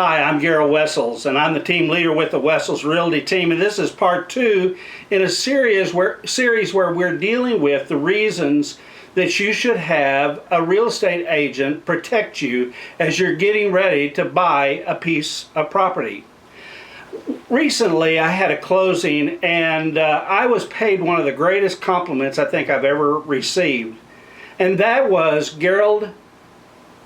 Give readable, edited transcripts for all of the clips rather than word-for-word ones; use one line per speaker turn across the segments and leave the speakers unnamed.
Hi, I'm Gerald Wessels, and I'm the team leader with the Wessels Realty team, and this is part 2 in a series where we're dealing with the reasons that you should have a real estate agent protect you as you're getting ready to buy a piece of property. Recently, I had a closing, and I was paid one of the greatest compliments I think I've ever received, and that was, Gerald,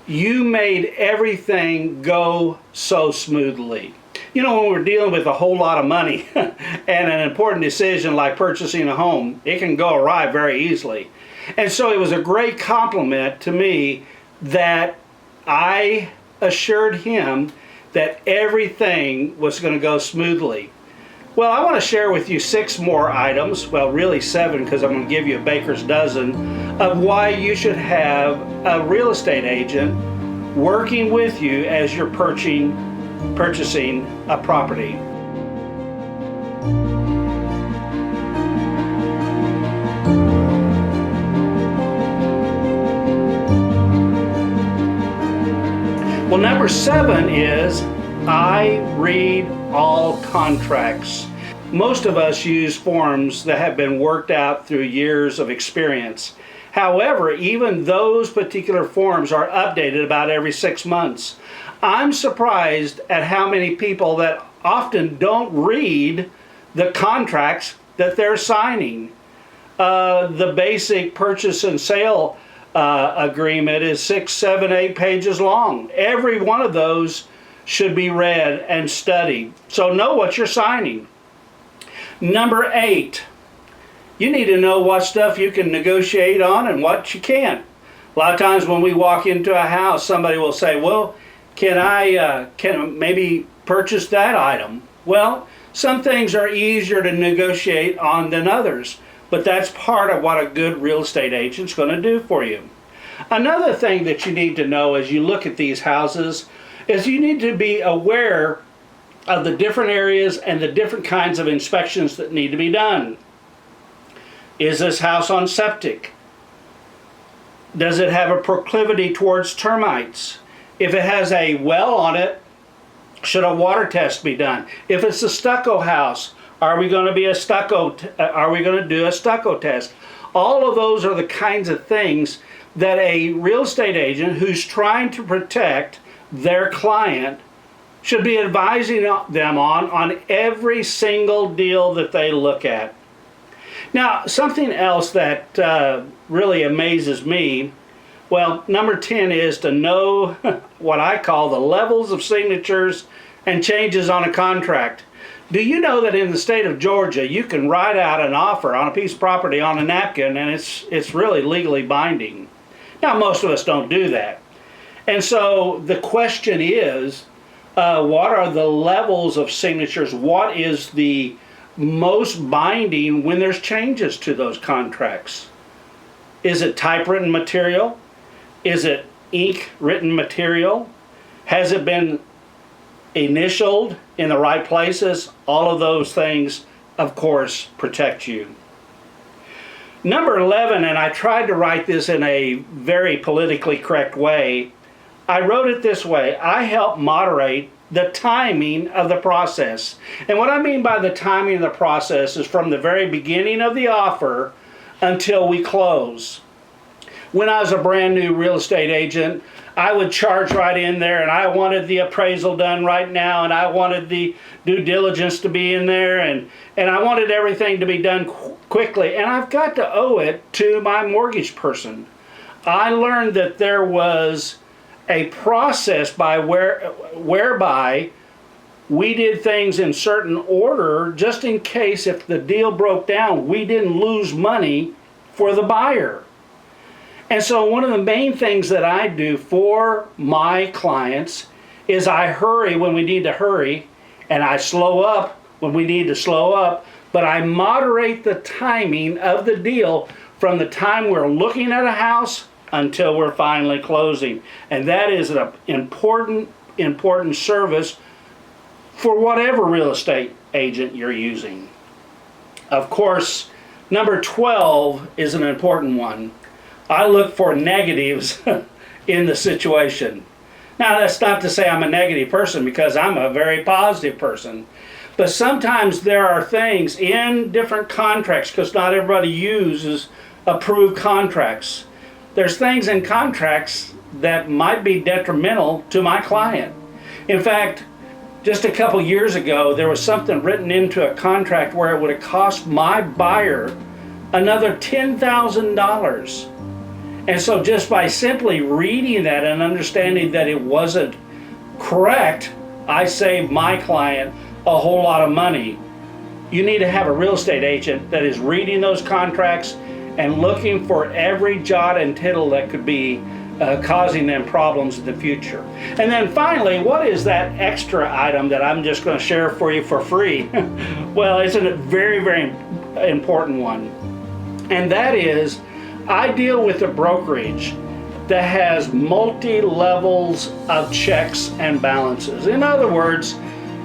you made everything go so smoothly. You know, when we're dealing with a whole lot of money and an important decision like purchasing a home, it can go awry very easily. And so it was a great compliment to me that I assured him that everything was going to go smoothly. Well, I want to share with you 6 more items, well really 7 because I'm going to give you a baker's dozen, of why you should have a real estate agent working with you as you're purchasing a property. Well, number 7 is I read all contracts. Most of us use forms that have been worked out through years of experience. However, even those particular forms are updated about every 6 months. I'm surprised at how many people that often don't read the contracts that they're signing. The basic purchase and sale agreement is 6, 7, 8 pages long. Every one of those should be read and studied. So know what you're signing. Number 8, you need to know what stuff you can negotiate on and what you can't. A lot of times when we walk into a house, somebody will say, well, can I maybe purchase that item? Well, some things are easier to negotiate on than others, but that's part of what a good real estate agent's going to do for you. Another thing that you need to know as you look at these houses is you need to be aware of the different areas and the different kinds of inspections that need to be done. Is this house on septic? Does it have a proclivity towards termites? If it has a well on it, should a water test be done? If it's a stucco house, are we going to do a stucco test? All of those are the kinds of things that a real estate agent who's trying to protect their client should be advising them on every single deal that they look at. Now, something else that really amazes me, well, number 10 is to know what I call the levels of signatures and changes on a contract. Do you know that in the state of Georgia, you can write out an offer on a piece of property on a napkin and it's really legally binding? Now, most of us don't do that. And so the question is, what are the levels of signatures? What is the most binding when there's changes to those contracts? Is it typewritten material? Is it ink written material? Has it been initialed in the right places? All of those things, of course, protect you. Number 11, and I tried to write this in a very politically correct way, I wrote it this way: I help moderate the timing of the process. And what I mean by the timing of the process is from the very beginning of the offer until we close. When I was a brand new real estate agent, I would charge right in there, and I wanted the appraisal done right now, and I wanted the due diligence to be in there, and I wanted everything to be done quickly. And I've got to owe it to my mortgage person. I learned that there was a process whereby we did things in certain order just in case if the deal broke down, we didn't lose money for the buyer. And so one of the main things that I do for my clients is I hurry when we need to hurry, and I slow up when we need to slow up, but I moderate the timing of the deal from the time we're looking at a house until we're finally closing. And that is an important service for whatever real estate agent you're using. Of course, number 12 is an important one. I look for negatives in the situation. Now, that's not to say I'm a negative person, because I'm a very positive person. But sometimes there are things in different contracts, because not everybody uses approved contracts. There's things in contracts that might be detrimental to my client. In fact, just a couple years ago, there was something written into a contract where it would have cost my buyer another $10,000. And so just by simply reading that and understanding that it wasn't correct, I saved my client a whole lot of money. You need to have a real estate agent that is reading those contracts and looking for every jot and tittle that could be causing them problems in the future. And then finally, what is that extra item that I'm just going to share for you for free? Well, it's a very, very important one. And that is, I deal with a brokerage that has multi-levels of checks and balances. In other words,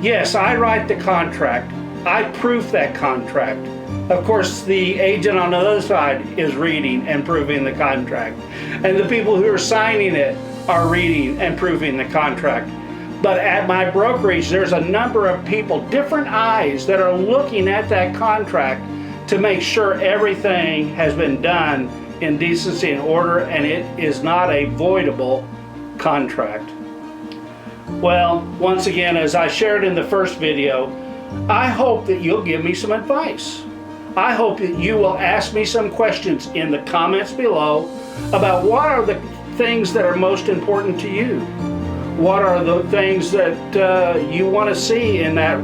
yes, I write the contract, I proof that contract. Of course, the agent on the other side is reading and proving the contract. And the people who are signing it are reading and proving the contract. But at my brokerage, there's a number of people, different eyes, that are looking at that contract to make sure everything has been done in decency and order, and it is not a voidable contract. Well, once again, as I shared in the first video, I hope that you'll give me some advice. I hope that you will ask me some questions in the comments below about what are the things that are most important to you. What are the things that you want to see in that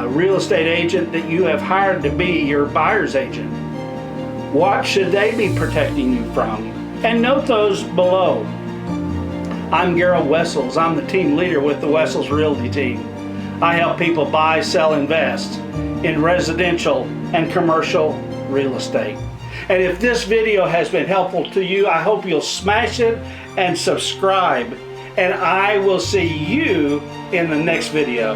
real estate agent that you have hired to be your buyer's agent? What should they be protecting you from? And note those below. I'm Gerald Wessels. I'm the team leader with the Wessels Realty team. I help people buy, sell, invest in residential and commercial real estate. And if this video has been helpful to you, I hope you'll smash it and subscribe. And I will see you in the next video.